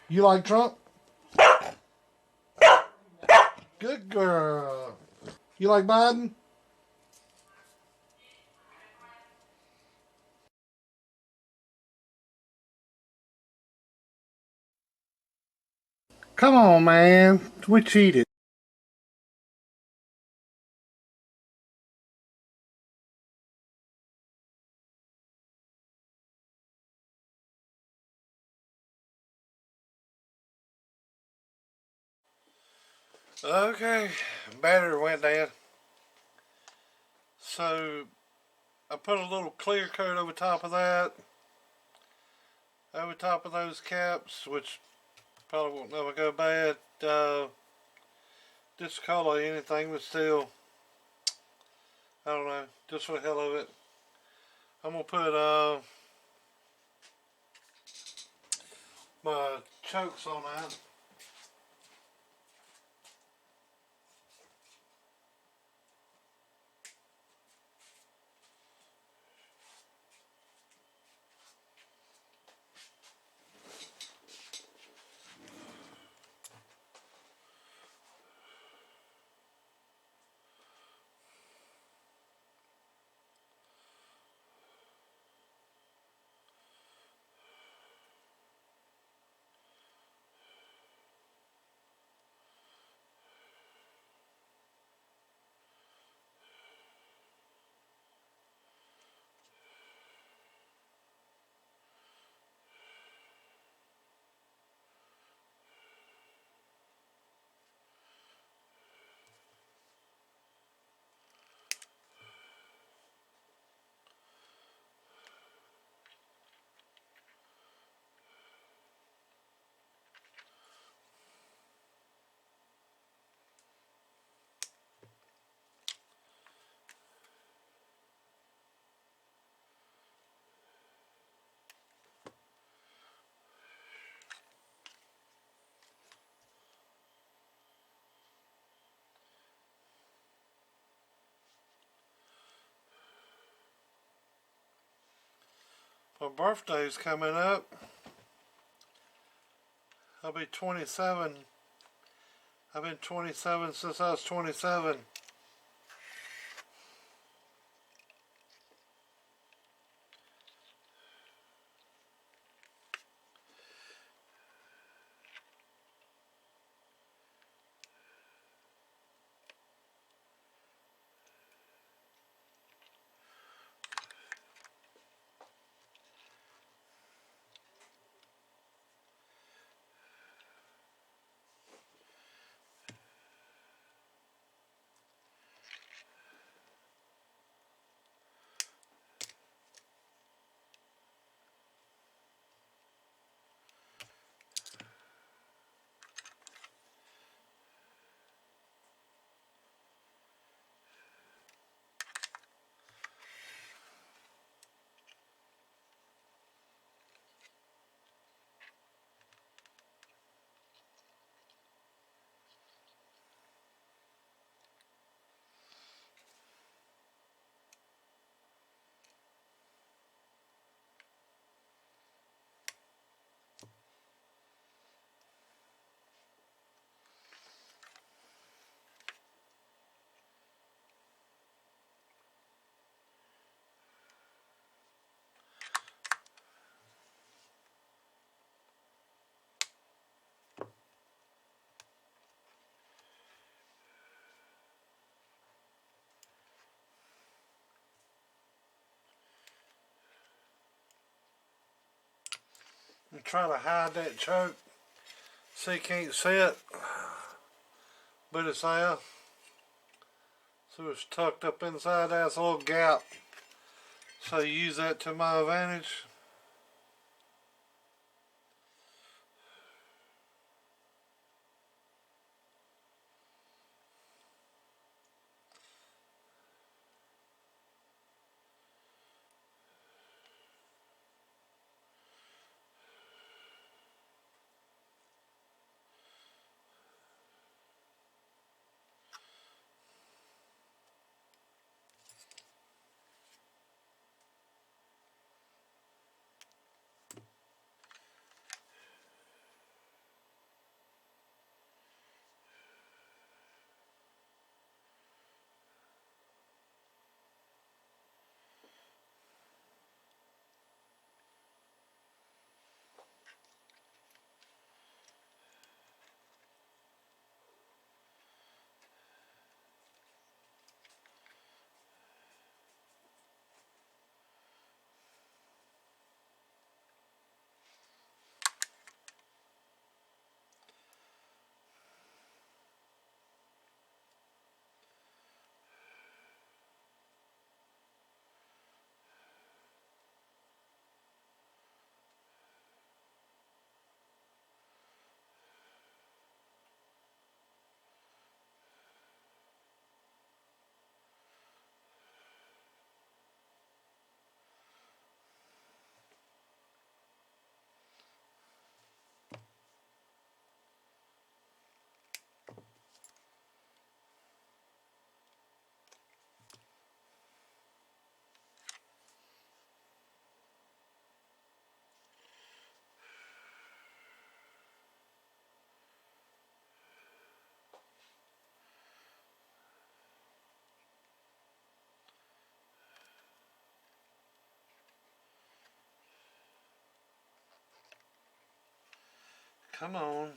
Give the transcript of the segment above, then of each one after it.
You like Trump? Good girl. You like Biden? Come on, man. We cheated. Okay, battery went down. So I put a little clear coat over top of that, over top of those caps, which probably won't never go bad. Just call it anything, but still, I don't know, just for the hell of it. I'm gonna put my chokes on that. My birthday's coming up. I'll be 27. I've been 27 since I was 27. I'm trying to hide that choke so you can't see it, but it's there. So it's tucked up inside that little gap. So I use that to my advantage. Come on.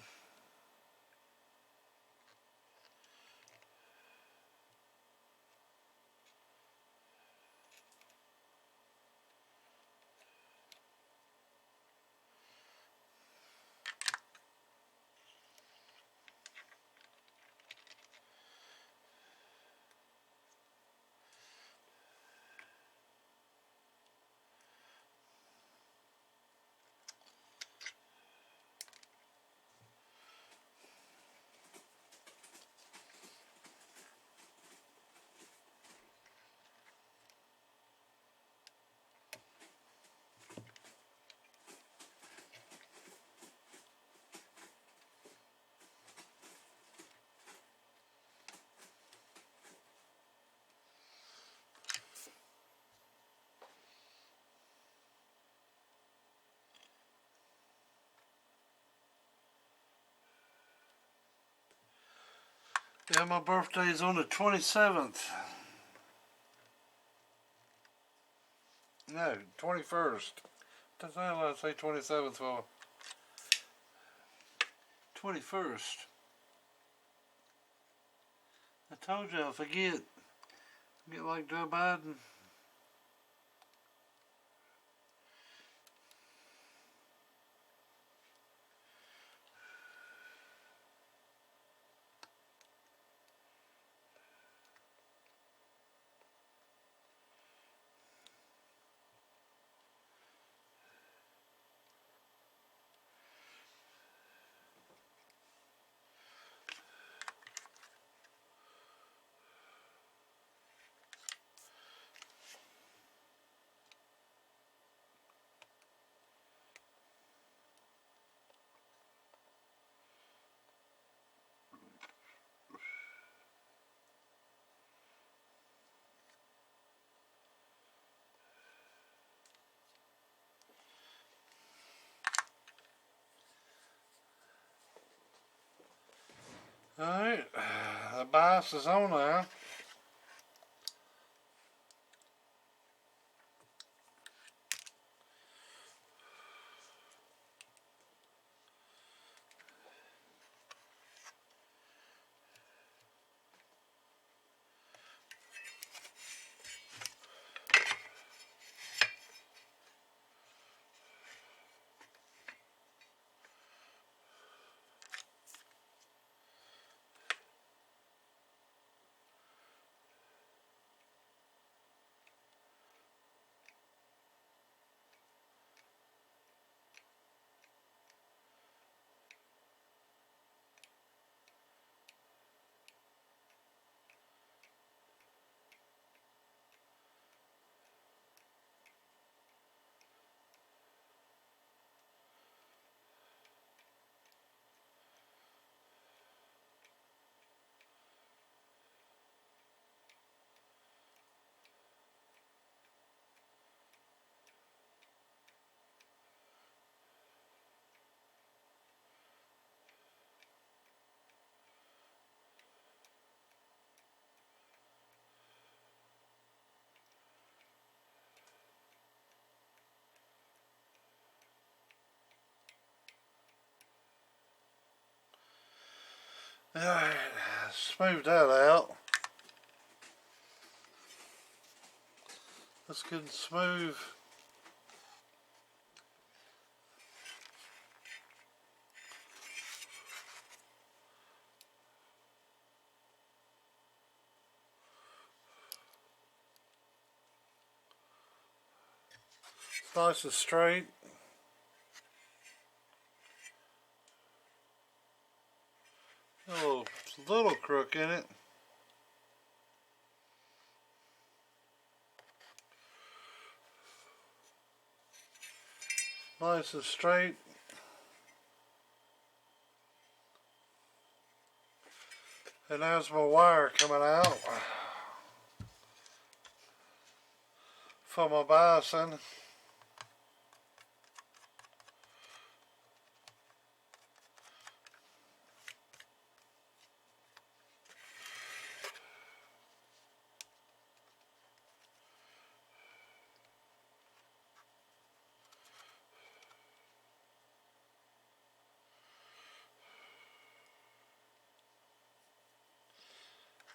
Yeah, my birthday's on the 27th. No, 21st. What the hell did I say 27th for? 21st. I told you I forget. Get like Joe Biden. Alright, the bias is on now. Alright, smooth that out. Let's get smooth. Nice and straight. A little crook in it. Nice and straight. And there's my wire coming out for my bison.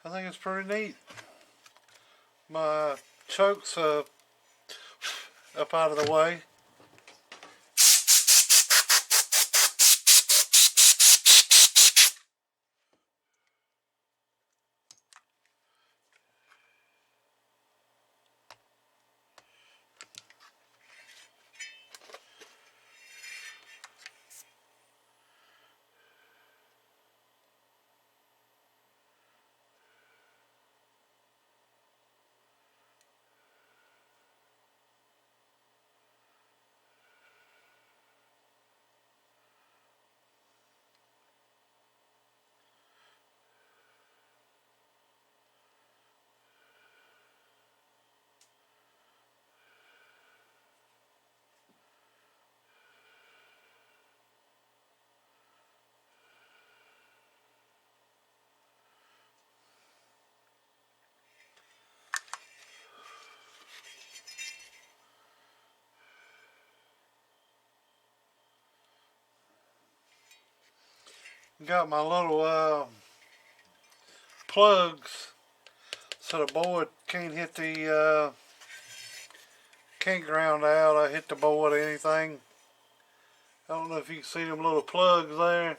I think it's pretty neat. My choke's up out of the way. Got my little plugs so the board can't hit the can't ground out. I hit the board or anything. I don't know if you can see them little plugs there,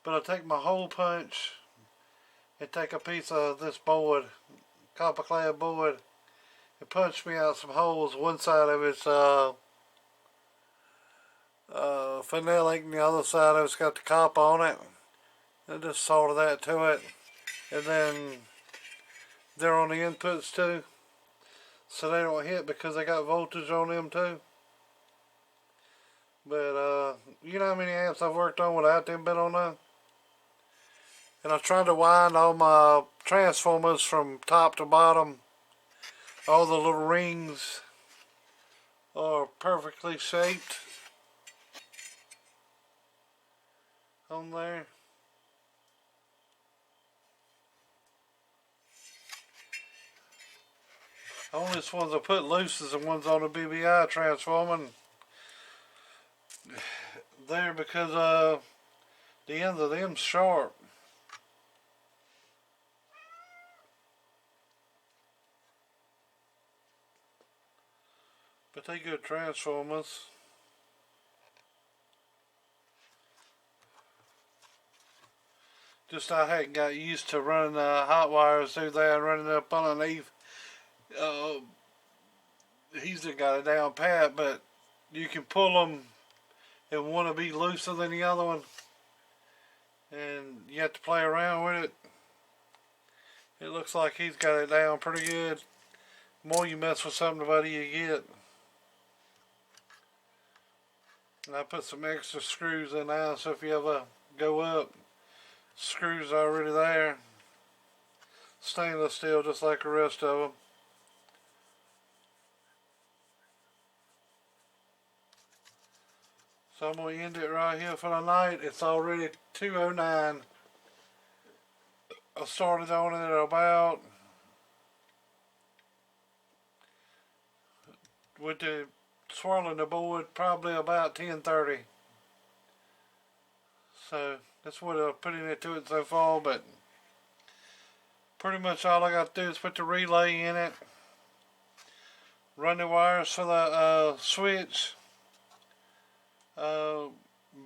but I take my hole punch and take a piece of this board, copper clad board, and punch me out some holes. One side of it's phenolic and the other side of it's got the copper on it. I just solder that to it, and then they're on the inputs too, so they don't hit because they got voltage on them too. But you know how many amps I've worked on without them been on there? And I tried to wind all my transformers from top to bottom. All the little rings are perfectly shaped on there. Only ones I put loose is the ones on the BBI transformer. There because the ends of them's sharp. But they good transformers. Just I hadn't got used to running hot wires through there and running up underneath. He's got it down pat, but you can pull them and one to be looser than the other one, and you have to play around with it. It looks like he's got it down pretty good. The more you mess with something, the better you get. And I put some extra screws in now, so if you ever go up, screws are already there. Stainless steel, just like the rest of them. So I'm going to end it right here for the night. It's already 2:09. I started on it at about, with the swirling the board, probably about 10:30. So that's what I'm putting into it so far, but pretty much all I got to do is put the relay in it, run the wires for the switch.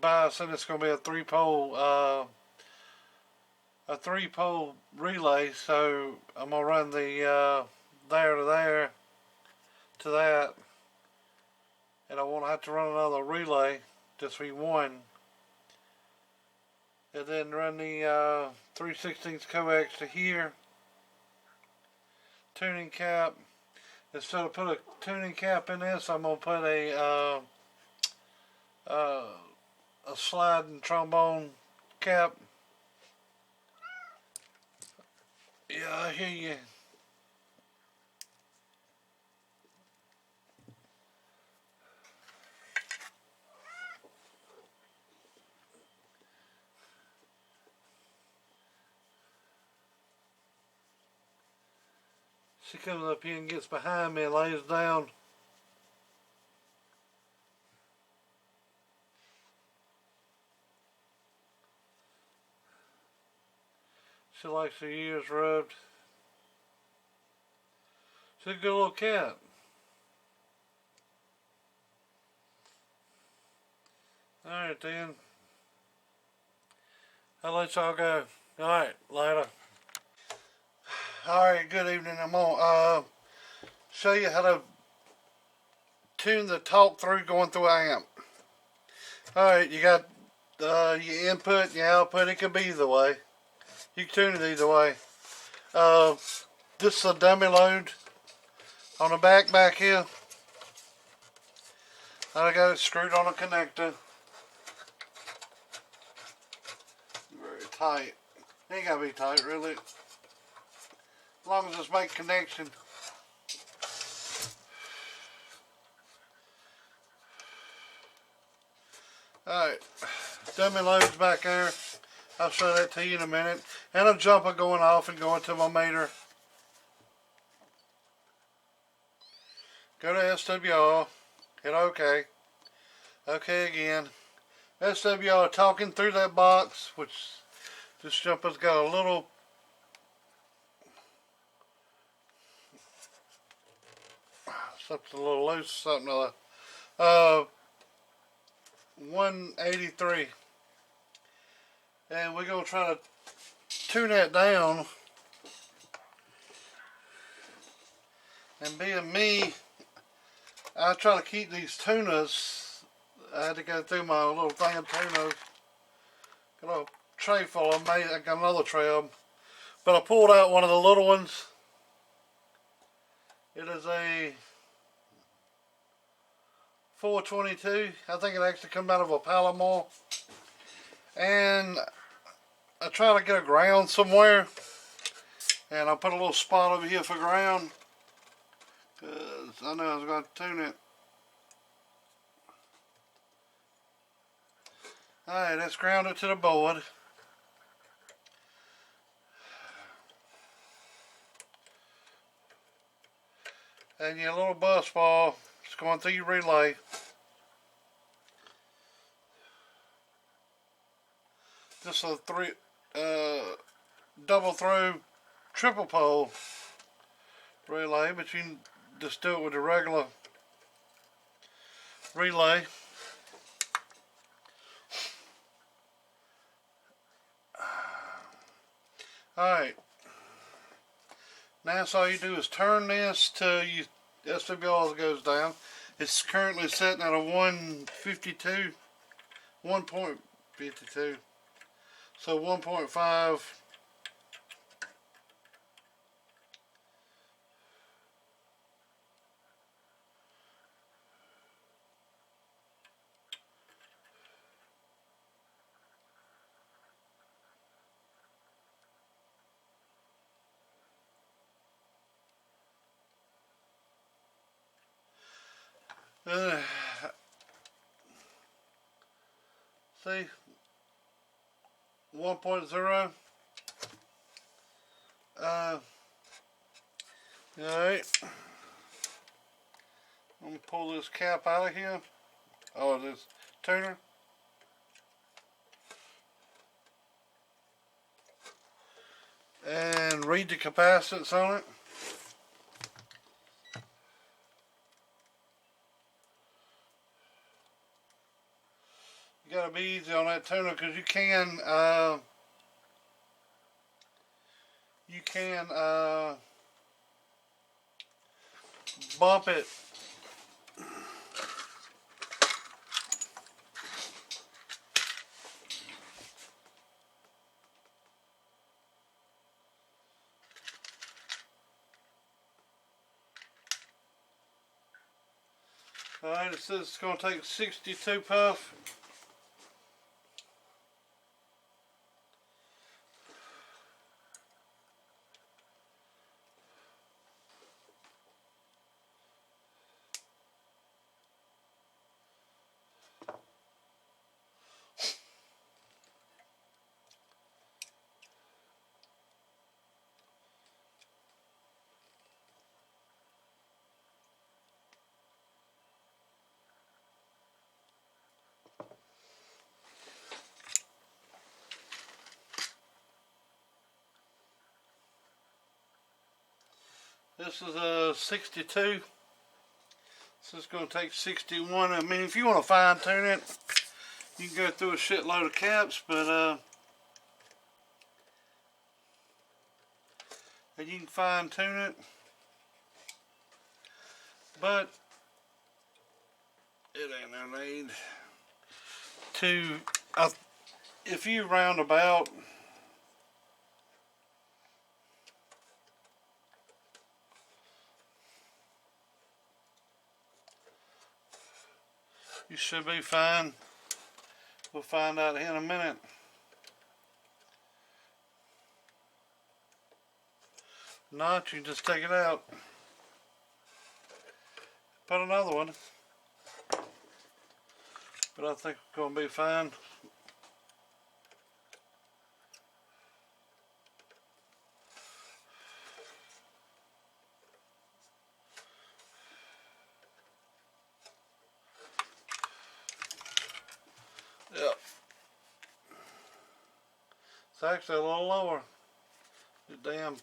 Bias, and it's going to be a three-pole relay, so I'm going to run the there to there to that, and I won't have to run another relay, just be one, and then run the 3/16 coax to here, tuning cap. Instead of put a tuning cap in this, I'm going to put a sliding trombone cap. Yeah, I hear you. She comes up here and gets behind me and lays down. She likes her ears rubbed. She's a good little cat. Alright then. I'll let y'all go. Alright, later. Alright, good evening. I'm gonna show you how to tune the talk through going through an amp. Alright, you got your input and your output. It could be either way. You can tune it either way. This is a dummy load on the back here. I got it screwed on a connector. Very tight. Ain't gotta be tight really. As long as it's make connection. Alright, dummy loads back there. I'll show that to you in a minute. And a jumper going off and going to my meter. Go to SWR, hit OK. OK again. SWR talking through that box, which this jumper's got a little something a little loose, something other. 183. And we're going to try to tune that down. And being me, I try to keep these tuners. I had to go through my little thing of tuners. Got a tray full of them. I got another tray of them. But I pulled out one of the little ones. It is a 422. I think it actually comes out of a Palomar. And I try to get a ground somewhere. And I put a little spot over here for ground. Because I know I was going to tune it. Alright, let's ground it to the board. And your little bus bar is going through your relay. This is a double through triple pole relay, but you can just do it with a regular relay. Alright, now so all you do is turn this till you SWR goes down. It's currently sitting at a 152, 1.52, so 1.5. See, 1.0. Alright, I'm gonna pull this cap out of here. Oh, this tuner. And read the capacitance on it. You gotta be easy on that tuner because you can bump it. Alright, it says it's going to take 62 puff. This is a 62. So it's going to take 61. I mean, if you want to fine tune it, you can go through a shitload of caps, but and you can fine tune it. But it ain't no need to. If you round about, you should be fine. We'll find out here in a minute. Not, you just take it out. Put another one. But I think it's going to be fine. Yep. It's actually a little lower. The damn.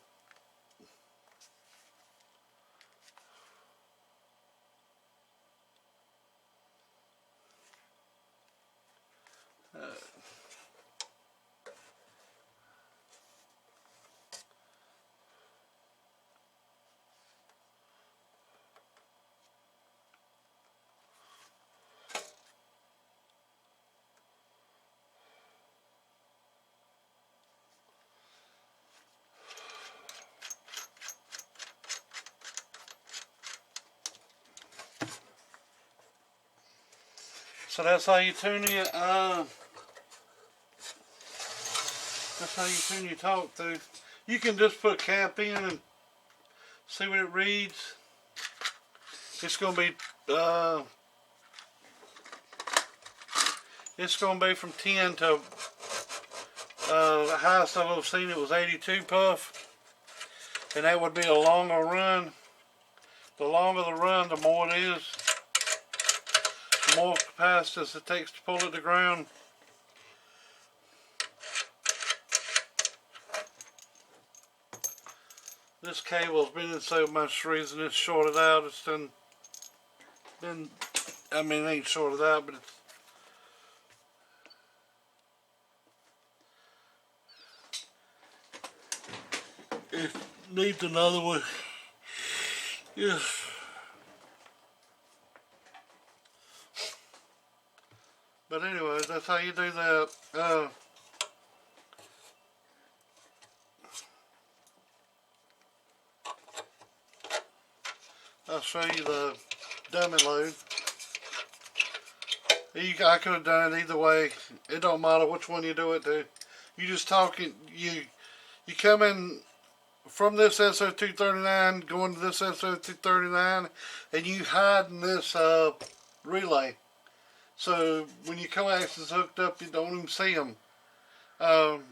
So that's how you tune your that's how you tune your talk through. You can just put a cap in and see what it reads. It's gonna be from 10 to the highest I've ever seen it was 82 puff, and that would be a longer run. The longer the run, the more it is. The more capacitance it takes to pull it to ground. This cable's been in so much reason it's shorted out. It's been, I mean, it ain't shorted out, but it needs another one. Yes. But anyway, that's how you do that. I'll show you the dummy load. I could have done it either way. It don't matter which one you do it to. You just talking. You come in from this SO239 going to this SO239, and you hide in this relay. So when your coax is hooked up, you don't even see them. But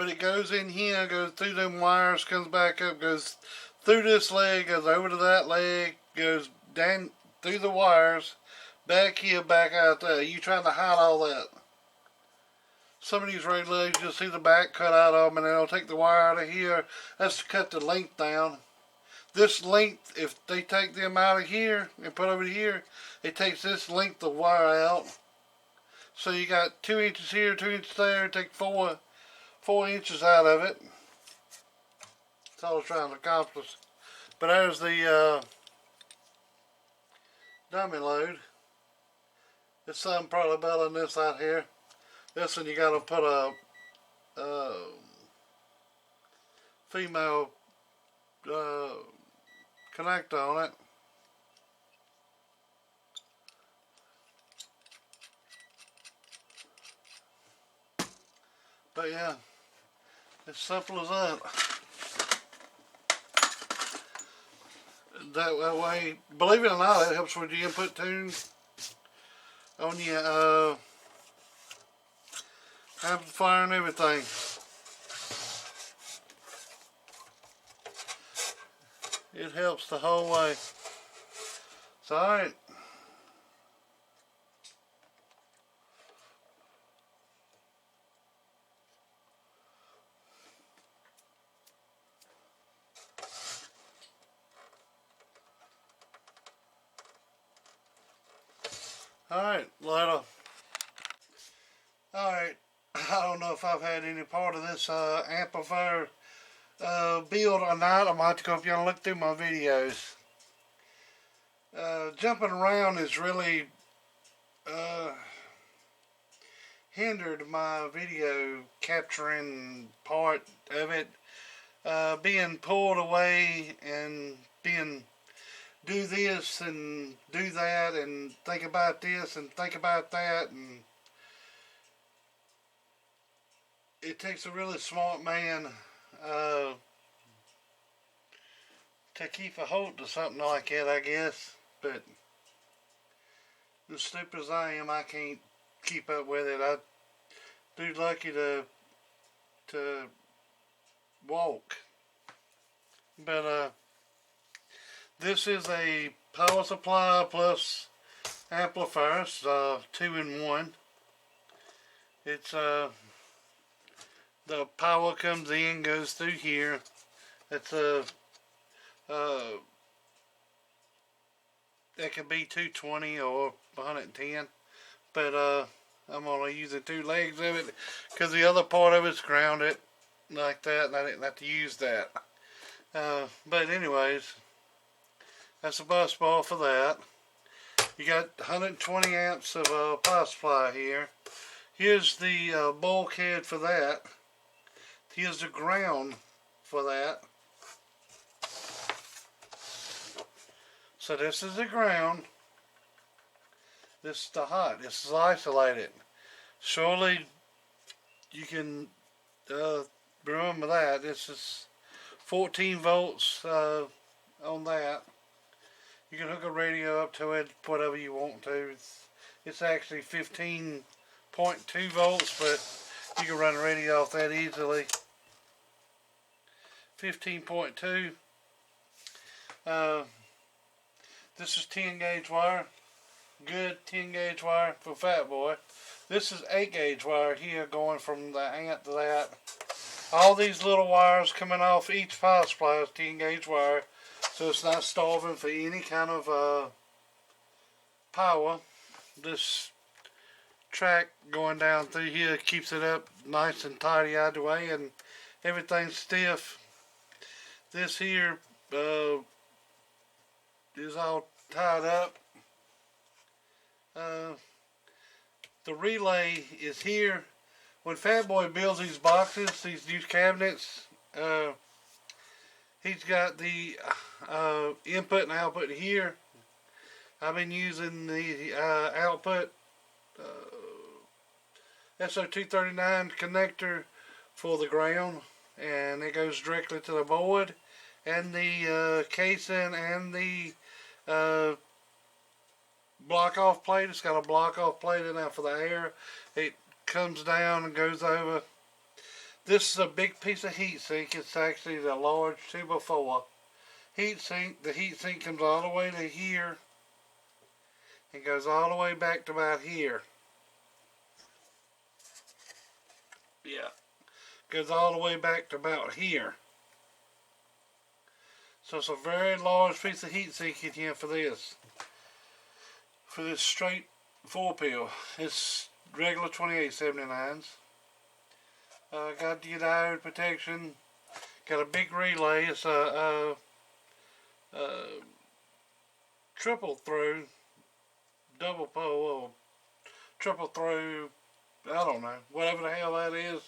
it goes in here, goes through them wires, comes back up, goes through this leg, goes over to that leg, goes down through the wires, back here, back out there. You trying to hide all that. Some of these relays, you'll see the back cut out of them, and they'll take the wire out of here. That's to cut the length down. This length, if they take them out of here and put over here, it takes this length of wire out. So you got 2 inches here, 2 inches there, take 4 inches out of it. That's all I was trying to accomplish. But there's the dummy load. It's something probably better than this out here. This one you gotta put a female connector on it. But yeah, it's simple as that. That way, believe it or not, it helps with your input tunes on your amplifier and everything. It helps the whole way. So alright. Alright, later. Alright, I don't know if I've had any part of this amplifier build or not. I might have to go up here and look through my videos. Jumping around has really hindered my video capturing part of it. Being pulled away and being do this and do that and think about this and think about that, and it takes a really smart man to keep a hold to something like that, I guess. But as stupid as I am, I can't keep up with it. I'm too lucky to walk. But this is a power supply plus amplifier. It's 2-in-1. It's the power comes in, goes through here. It's a it could be 220 or 110, but I'm only using 2 legs of it because the other part of it's grounded like that, and I didn't have to use that. But anyways, that's a bus bar for that. You got 120 amps of power supply here. Here's the bulkhead for that. Here's the ground for that. So this is the ground. This is the hot. This is isolated. Surely you can remember that. This is 14 volts on that. You can hook a radio up to it, whatever you want to. It's actually 15.2 volts, but you can run a radio off that easily. 15.2. This is 10 gauge wire. Good 10 gauge wire for Fat Boy. This is 8 gauge wire here going from the amp to that. All these little wires coming off each power supply is 10 gauge wire, so it's not starving for any kind of power. This track going down through here keeps it up nice and tidy either way, and everything's stiff. This here is all tied up. The relay is here. When Fat Boy builds these boxes, these new cabinets, he's got the input and output here. I've been using the output SO239 connector for the ground, and it goes directly to the board, and the casing and the block off plate. It's got a block off plate in there for the air. It comes down and goes over. This is a big piece of heat sink. It's actually the large 2x4 heat sink. The heat sink comes all the way to here and goes all the way back to about here. Yeah, goes all the way back to about here. So it's a very large piece of heat sink in here for this. For this straight 4-pill. It's regular 2879s. Got the diode protection. Got a big relay. It's a triple through, double pole, or triple through, I don't know, whatever the hell that is.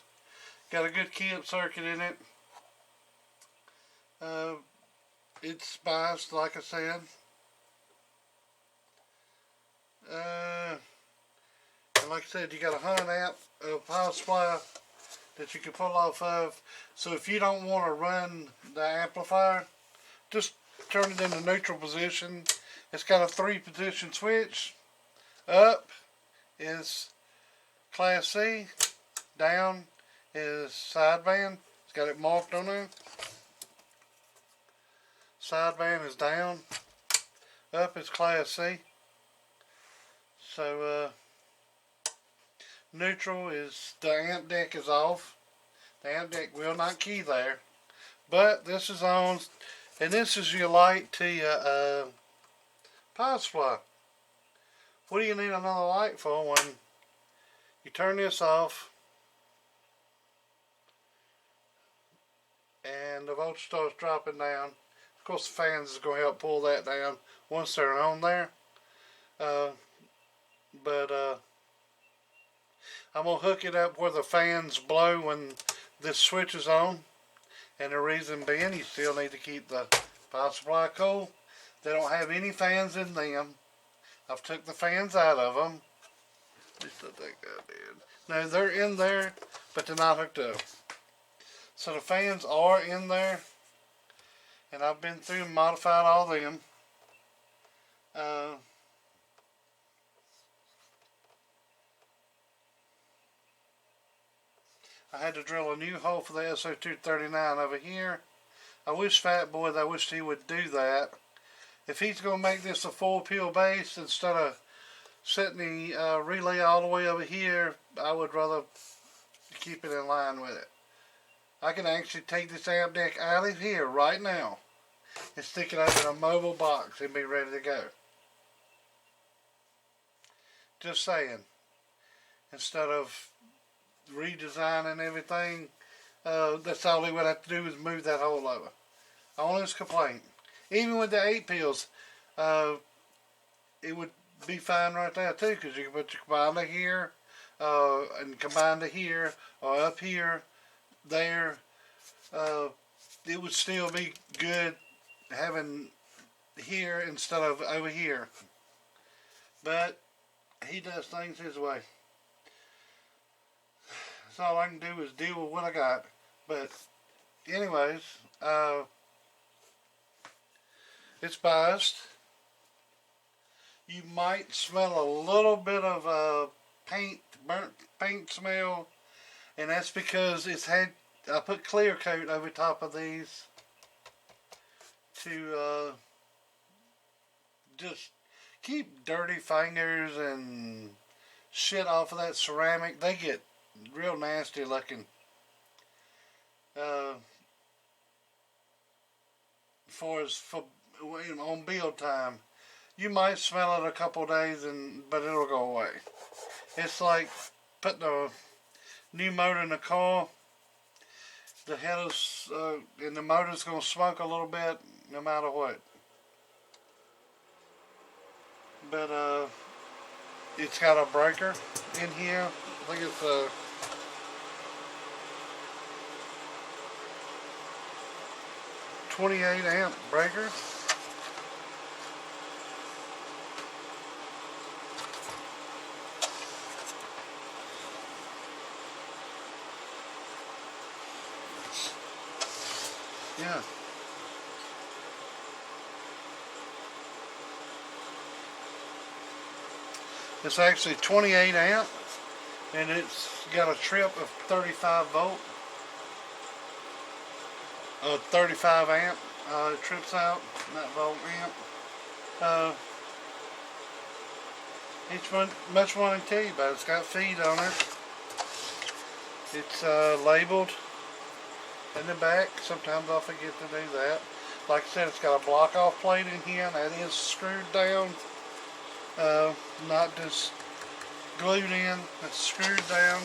Got a good key up circuit in it. It's spiced, like I said. And like I said, you got a 100 amp power supply that you can pull off of. So if you don't want to run the amplifier, just turn it into neutral position. It's got a 3-position switch. Up is Class C. Down is sideband. It's got it marked on there. Sideband is down. Up is Class C. So neutral is the amp deck is off. The amp deck will not key there, but this is on, and this is your light to your power supply. what do you need another light for when you turn this off and the voltage starts dropping down? Of course, the fans is going to help pull that down once they're on there. But I'm going to hook it up where the fans blow when this switch is on. And the reason being, you still need to keep the power supply cool. They don't have any fans in them. I've took the fans out of them. At least I think I did. No, they're in there, but they're not hooked up. So the fans are in there. And I've been through and modified all them. I had to drill a new hole for the SO239 over here. I wish Fat Boy, I wish he would do that. If he's going to make this a 4-peel base instead of setting the relay all the way over here, I would rather keep it in line with it. I can actually take this amp deck out of here right now and stick it up in a mobile box and be ready to go. Just saying. Instead of redesigning everything, that's all they would have to do is move that hole over. Honest complaint. Even with the 8 peels, it would be fine right there too, because you can put your combiner here, and combine to here, or up here, there. It would still be good having here instead of over here. But he does things his way. So all I can do is deal with what I got. But anyways, it's biased. You might smell a little bit of burnt paint smell, and that's because I put clear coat over top of these to just keep dirty fingers and shit off of that ceramic. They get real nasty looking. For on build time, you might smell it a couple days, but it'll go away. It's like putting a new motor in a car. The headers and the motor's gonna smoke a little bit, no matter what. But it's got a breaker in here. I think it's a 28 amp breaker. Yeah. It's actually 28 amp, and it's got a trip of 35 volt. 35 amp. It trips out, not volt amp. Each one, much more I can tell you about it. It's got feed on it. It's labeled in the back. Sometimes I forget to do that. Like I said, it's got a block off plate in here, and that is screwed down. Not just glued in, it's screwed down.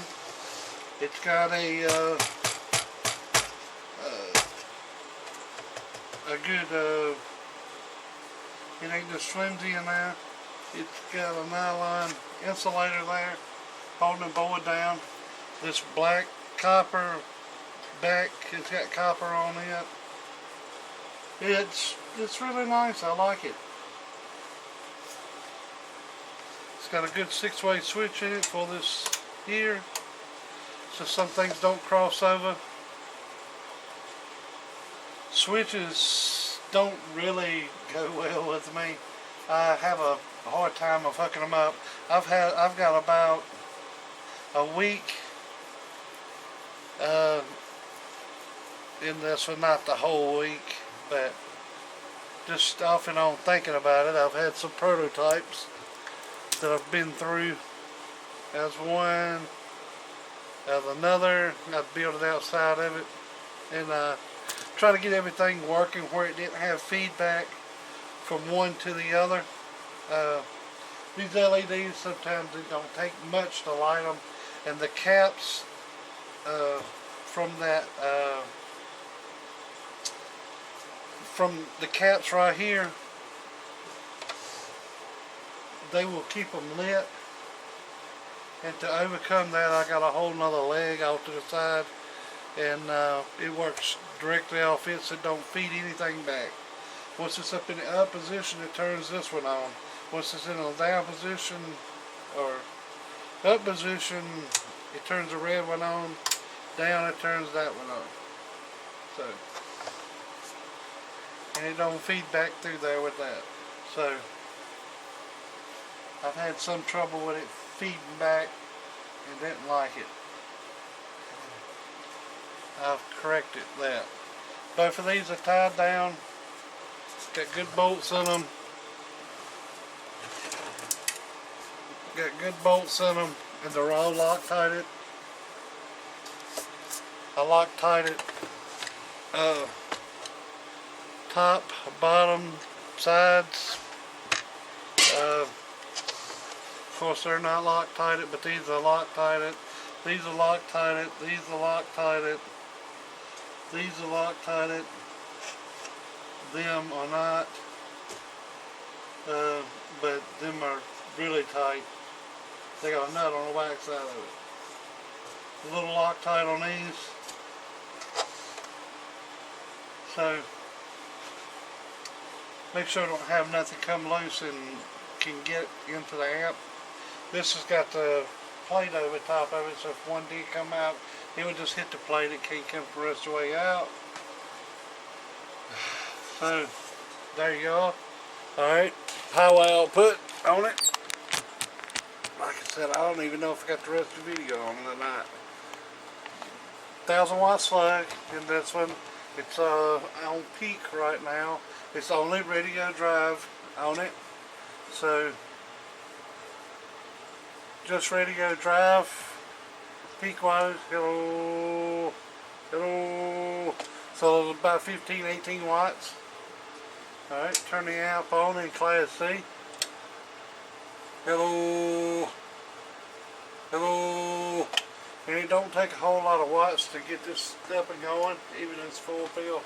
It's got a good, it ain't just flimsy in there. It's got a nylon insulator there holding the board down. This black copper back, it's got copper on it. It's really nice. I like it. It's got a good 6-way switch in it for this here, so some things don't cross over. Switches don't really go well with me. I have a hard time of hooking them up. I've got about a week in this one, not the whole week, but just off and on thinking about it. I've had some prototypes that I've been through. As one, as another. I've built it outside of it, and try to get everything working where it didn't have feedback from one to the other. These LEDs, sometimes it don't take much to light them, and the caps from the caps right here, they will keep them lit. And to overcome that, I got a whole nother leg off to the side, and it works directly off it, so it don't feed anything back. Once it's up in the up position, it turns this one on. Once it's in a down position or up position, it turns the red one on. Down, it turns that one on. So, and it don't feed back through there with that. So, I've had some trouble with it feeding back and didn't like it. I've corrected that. Both of these are tied down. Got good bolts in them. Got good bolts in them, and they're all Loctited. I Loctited top, bottom, sides. Of course, they're not Loctited, but these are Loctited. These are Loctited. These are Loctited. These are Loctited. Them are not, but them are really tight. They got a nut on the back side of it. A little Loctite on these. So make sure I don't have nothing come loose and can get into the amp. This has got the plate over top of it, so if one did come out, it would just hit the plate. It can't come the rest of the way out. So there you go. Alright, power output on it. Like I said, I don't even know if I got the rest of the video on it or not. 1000 watt slug in this one. It's on peak right now. It's only radio drive on it. So just radio drive. Peak wise, hello. So about 15-18 watts. Alright, turn the amp on in class C. Hello. And it don't take a whole lot of watts to get this up and going, even in its full fill.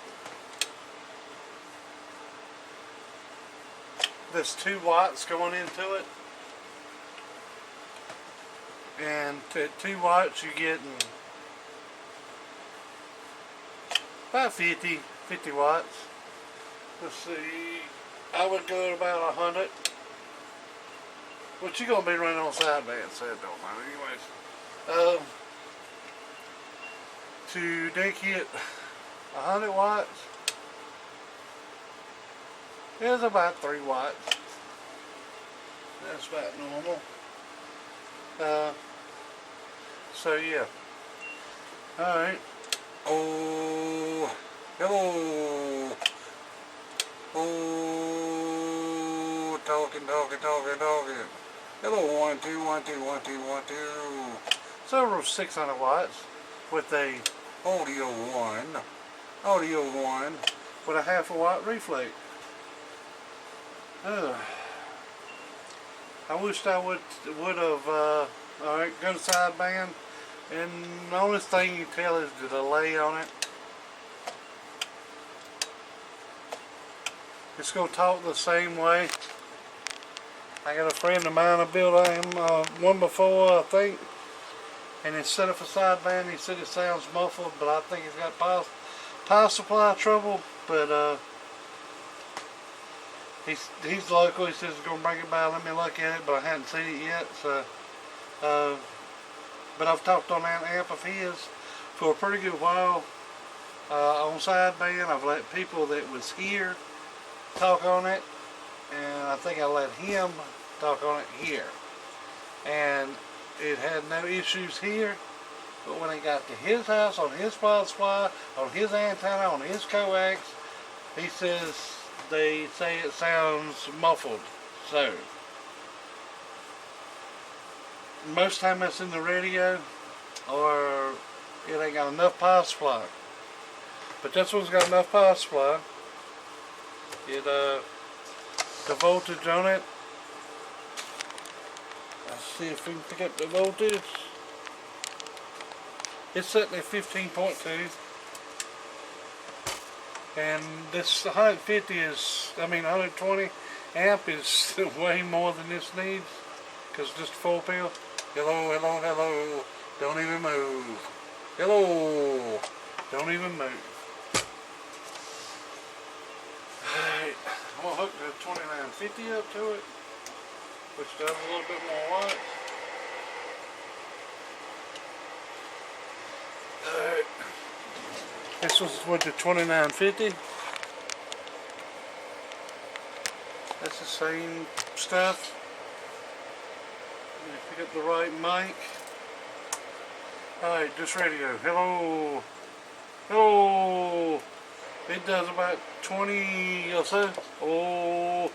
There's 2 watts going into it. And at 2 watts you're getting about 50 watts. Let's see, I would go at about 100. But you're going to be running on sideband, so it don't matter anyways. To make it 100 watts is about 3 watts. That's about normal. So yeah. Alright. Oh, hello. Oh, talking. Hello, 1 2 1 2 1 2 1 2. So we're 600 watts with a audio one with a ½ watt reflect. I wished I would have. Alright, go to sideband, and the only thing you tell is the delay on it. It's going to talk the same way. I got a friend of mine, I built one before, I think, and it's set up for sideband. He said it sounds muffled, but I think it's got power supply trouble. But he's local. He says he's going to bring it by, let me look at it, but I haven't seen it yet. So, but I've talked on that amp of his for a pretty good while on sideband. I've let people that was here talk on it, and I think I let him talk on it here, and it had no issues here. But when it got to his house, on his power supply, on his antenna, on his coax, he says they say it sounds muffled. So most time it's in the radio, or it ain't got enough power supply. But this one's got enough power supply. It the voltage on it see if we can pick up the voltage. It's setting at 15.2. And this 120 amp is way more than this needs. Because just 4 pill. Hello, hello, hello. Don't even move. Hello. Don't even move. Alright. I'm going to hook the 2950 up to it. Which does a little bit more watts. Alright. This was with the 2950. That's the same stuff. Pick up the right mic. Alright, this radio. Hello. Hello. It does about 20 or so. Oh.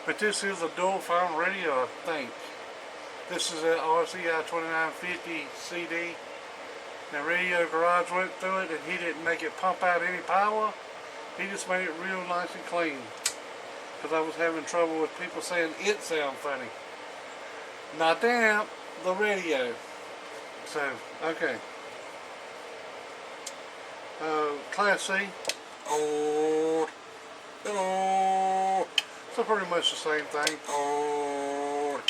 But this is a dual phone radio, I think. This is an RCI 2950 CD. The Radio Garage went through it and he didn't make it pump out any power. He just made it real nice and clean. Because I was having trouble with people saying it sounded funny. Not the amp, the radio. So, okay. Class C. Oh. Hello. So pretty much the same thing. Oh.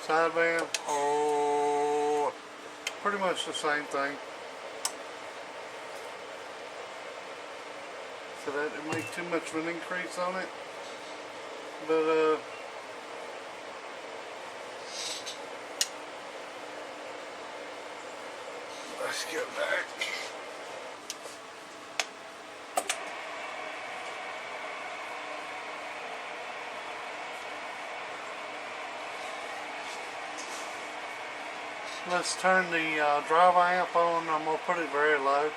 Sideband. Oh. Pretty much the same thing. So that didn't make too much of an increase on it. But let's get back. Let's turn the drive amp on. I'm going to put it very low.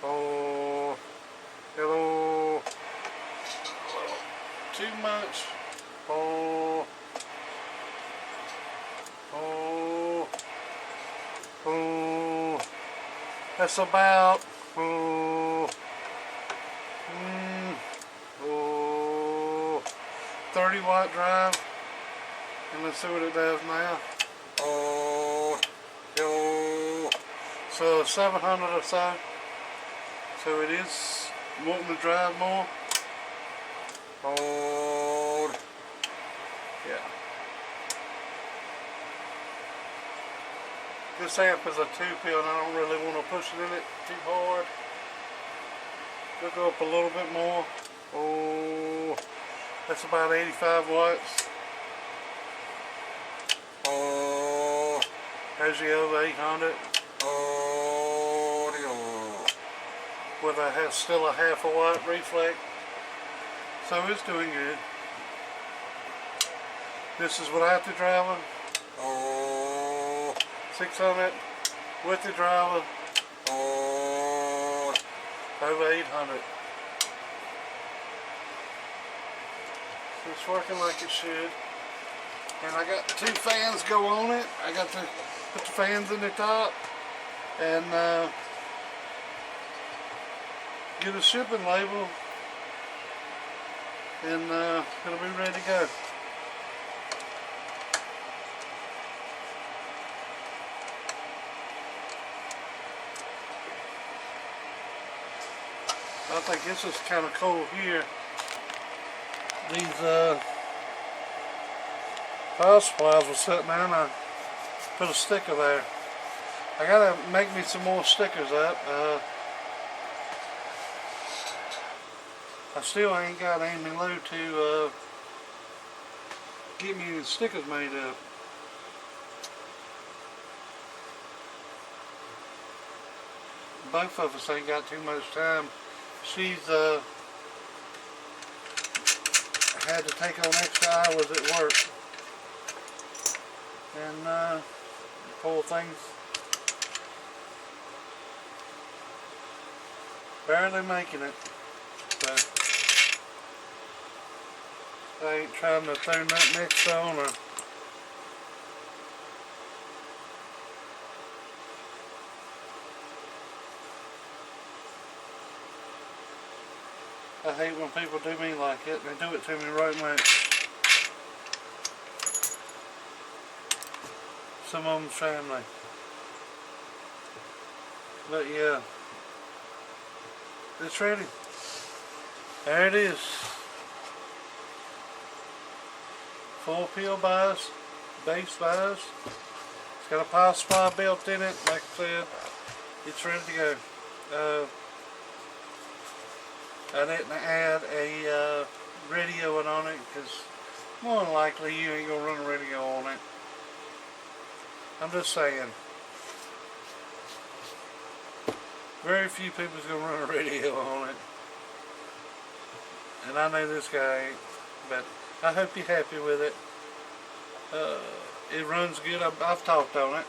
Oh, hello. Too much. Oh, oh, oh. That's about, oh, 30 watt drive. And let's see what it does now. Oh, yo. So 700 or so. So it is wanting to drive more. Oh, yeah. This amp is a 2-pill and I don't really want to push it in it too hard. We'll go up a little bit more. Oh, that's about 85 watts. Oh, there's the other 800. Oh, with still a half a watt reflect. So it's doing good. This is without the driver. Oh, 600 with the driver. Oh, over 800. So it's working like it should. And I got 2 fans go on it. I got to put the fans in the top and get a shipping label, and it'll be ready to go. I think this is kind of cool here. These power supplies were sitting there and I put a sticker there. I gotta make me some more stickers up. I still ain't got Amy Lou to get me any stickers made up. Both of us ain't got too much time. She's had to take on extra hours at work. And poor things barely making it. So I ain't trying to throw nothing extra on her. I hate when people do me like it. They do it to me right much. some of them's family. But yeah, it's ready. There it is. Full peel bias, base bias. It's got a power supply built in it. Like I said, it's ready to go. I didn't add a radio on it because more than likely you ain't gonna run a radio on it. I'm just saying. Very few people's gonna run a radio on it. And I know this guy ain't, but I hope you're happy with it. It runs good. I've talked on it.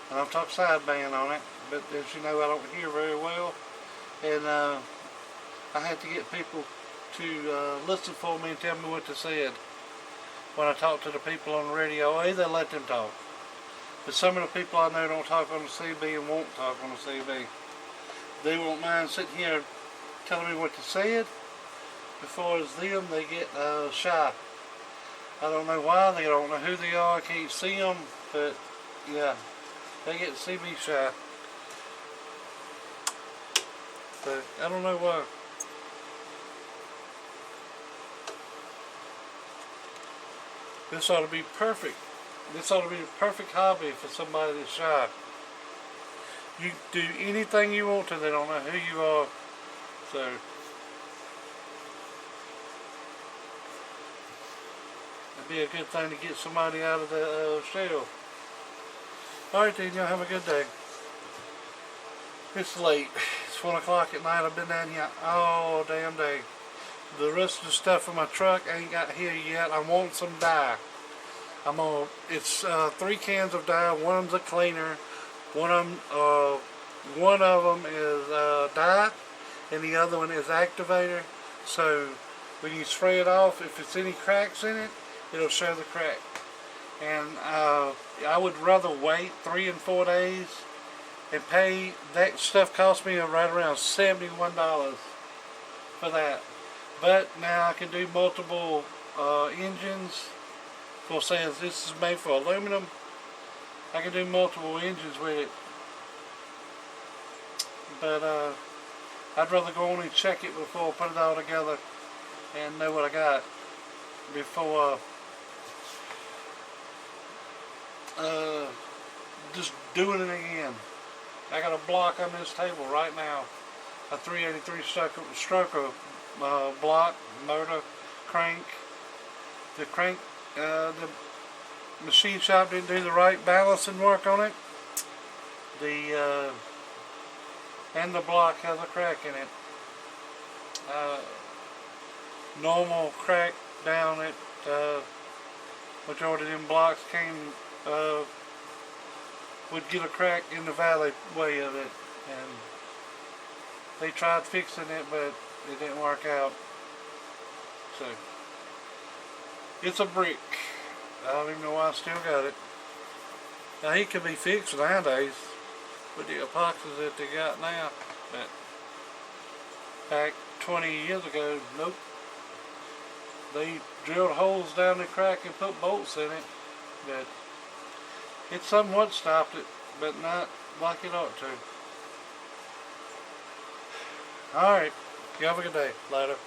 And I've talked sideband on it. But as you know, I don't hear very well. And I had to get people to listen for me and tell me what they said when I talk to the people on the radio. Either let them talk. But some of the people I know don't talk on the CB and won't talk on the CB. They won't mind sitting here telling me what they said. Before as them, they get shy. I don't know why. They don't know who they are. I can't see them. But yeah, they get CB shy. So I don't know why. This ought to be perfect. This ought to be the perfect hobby for somebody that's shy. You do anything you want to, they don't know who you are. So it'd be a good thing to get somebody out of the shell. Alright then, y'all have a good day. It's late. It's 1 o'clock at night. I've been down here all damn day. The rest of the stuff in my truck ain't got here yet. I want some dye. It's 3 cans of dye. One of them's a cleaner. One of them is dye, and the other one is activator. So when you spray it off, if it's any cracks in it, it'll show the crack. And I would rather wait 3 and 4 days and pay. That stuff cost me right around $71 for that. But now I can do multiple engines. Of course, since this is made for aluminum, I can do multiple engines with it. But I'd rather go on and check it before I put it all together and know what I got before just doing it again. I got a block on this table right now, a 383 stroker block, motor, crank. The crank, the machine shop didn't do the right balancing work on it. And the block has a crack in it. Normal crack down it. Majority of them blocks would get a crack in the valley way of it, and they tried fixing it, but it didn't work out. So it's a brick. I don't even know why I still got it. Now it can be fixed nowadays with the epoxies that they got now, but back 20 years ago, nope. They drilled holes down the crack and put bolts in it, but it somewhat stopped it, but not like it ought to. Alright, you have a good day. Later.